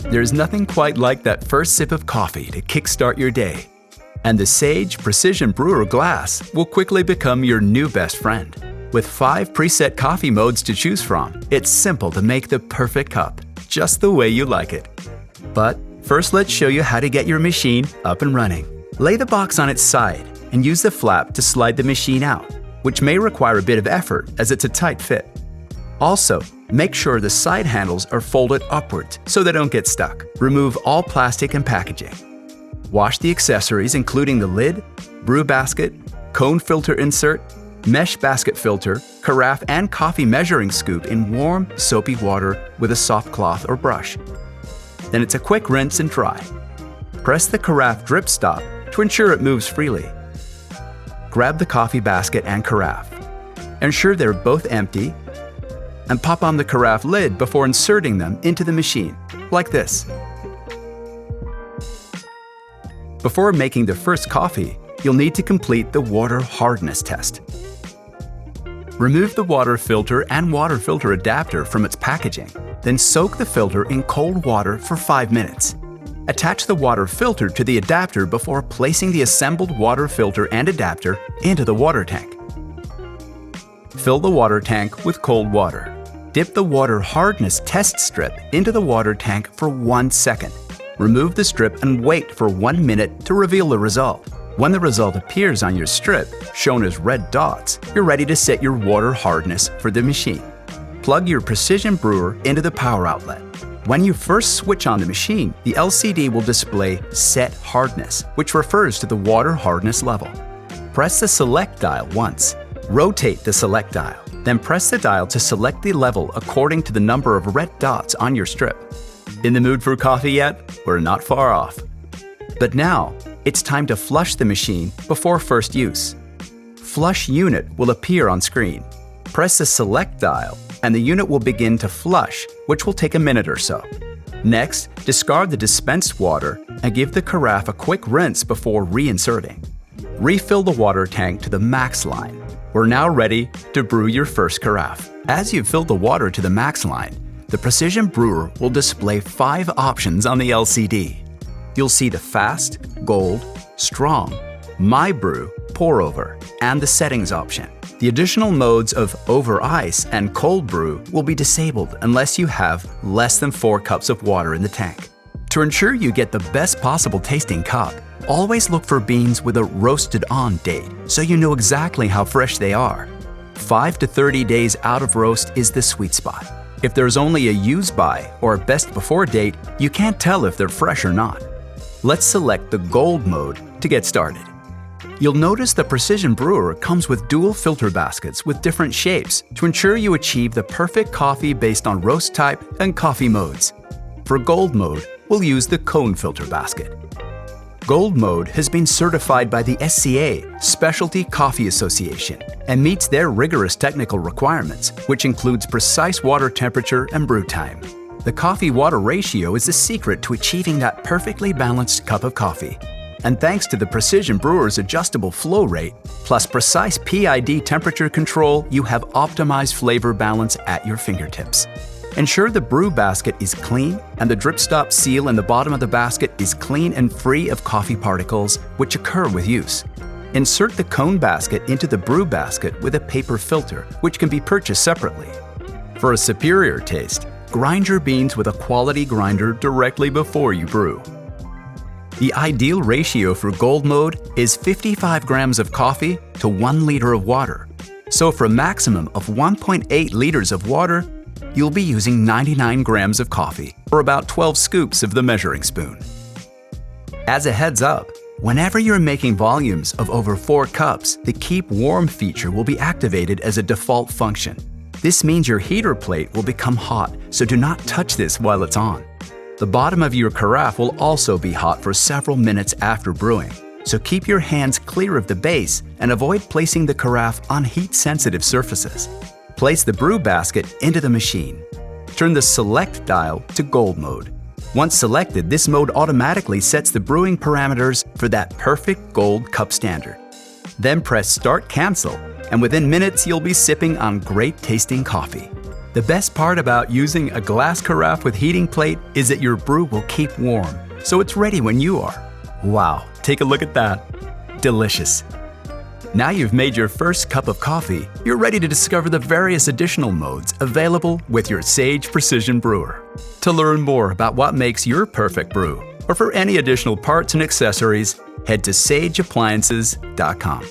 There's nothing quite like that first sip of coffee to kickstart your day. And the Sage Precision Brewer glass will quickly become your new best friend. With 5 preset coffee modes to choose from, it's simple to make the perfect cup, just the way you like it. But first, let's show you how to get your machine up and running. Lay the box on its side and use the flap to slide the machine out, which may require a bit of effort as it's a tight fit. Also, make sure the side handles are folded upwards so they don't get stuck. Remove all plastic and packaging. Wash the accessories including the lid, brew basket, cone filter insert, mesh basket filter, carafe and coffee measuring scoop in warm, soapy water with a soft cloth or brush. Then it's a quick rinse and dry. Press the carafe drip stop to ensure it moves freely. Grab the coffee basket and carafe. Ensure they're both empty and pop on the carafe lid before inserting them into the machine, like this. Before making the first coffee, you'll need to complete the water hardness test. Remove the water filter and water filter adapter from its packaging, then soak the filter in cold water for 5 minutes. Attach the water filter to the adapter before placing the assembled water filter and adapter into the water tank. Fill the water tank with cold water. Dip the water hardness test strip into the water tank for 1 second. Remove the strip and wait for 1 minute to reveal the result. When the result appears on your strip, shown as red dots, you're ready to set your water hardness for the machine. Plug your Precision Brewer into the power outlet. When you first switch on the machine, the LCD will display Set Hardness, which refers to the water hardness level. Press the Select dial once. Rotate the Select dial. Then press the dial to select the level according to the number of red dots on your strip. In the mood for coffee yet? We're not far off. But now, it's time to flush the machine before first use. Flush unit will appear on screen. Press the Select dial and the unit will begin to flush, which will take a minute or so. Next, discard the dispensed water and give the carafe a quick rinse before reinserting. Refill the water tank to the max line. We're now ready to brew your first carafe. As you've filled the water to the max line, the Precision Brewer will display 5 options on the LCD. You'll see the Fast, Gold, Strong, My Brew, Pour Over, and the Settings option. The additional modes of Over Ice and Cold Brew will be disabled unless you have less than 4 cups of water in the tank. To ensure you get the best possible tasting cup, always look for beans with a roasted on date so you know exactly how fresh they are. 5 to 30 days out of roast is the sweet spot. If there's only a use by or best before date, you can't tell if they're fresh or not. Let's select the Gold mode to get started. You'll notice the Precision Brewer comes with dual filter baskets with different shapes to ensure you achieve the perfect coffee based on roast type and coffee modes. For Gold mode, we'll use the cone filter basket. Gold mode has been certified by the SCA, Specialty Coffee Association, and meets their rigorous technical requirements, which includes precise water temperature and brew time. The coffee-water ratio is the secret to achieving that perfectly balanced cup of coffee. And thanks to the Precision Brewer's adjustable flow rate, plus precise PID temperature control, you have optimized flavor balance at your fingertips. Ensure the brew basket is clean and the drip stop seal in the bottom of the basket is clean and free of coffee particles, which occur with use. Insert the cone basket into the brew basket with a paper filter, which can be purchased separately. For a superior taste, grind your beans with a quality grinder directly before you brew. The ideal ratio for Gold mode is 55 grams of coffee to 1 liter of water. So for a maximum of 1.8 liters of water, you'll be using 99 grams of coffee, or about 12 scoops of the measuring spoon. As a heads up, whenever you're making volumes of over 4 cups, the Keep Warm feature will be activated as a default function. This means your heater plate will become hot, so do not touch this while it's on. The bottom of your carafe will also be hot for several minutes after brewing, so keep your hands clear of the base and avoid placing the carafe on heat-sensitive surfaces. Place the brew basket into the machine. Turn the Select dial to Gold mode. Once selected, this mode automatically sets the brewing parameters for that perfect gold cup standard. Then press Start Cancel, and within minutes you'll be sipping on great tasting coffee. The best part about using a glass carafe with heating plate is that your brew will keep warm, so it's ready when you are. Wow, take a look at that. Delicious. Now you've made your first cup of coffee, you're ready to discover the various additional modes available with your Sage Precision Brewer. To learn more about what makes your perfect brew, or for any additional parts and accessories, head to sageappliances.com.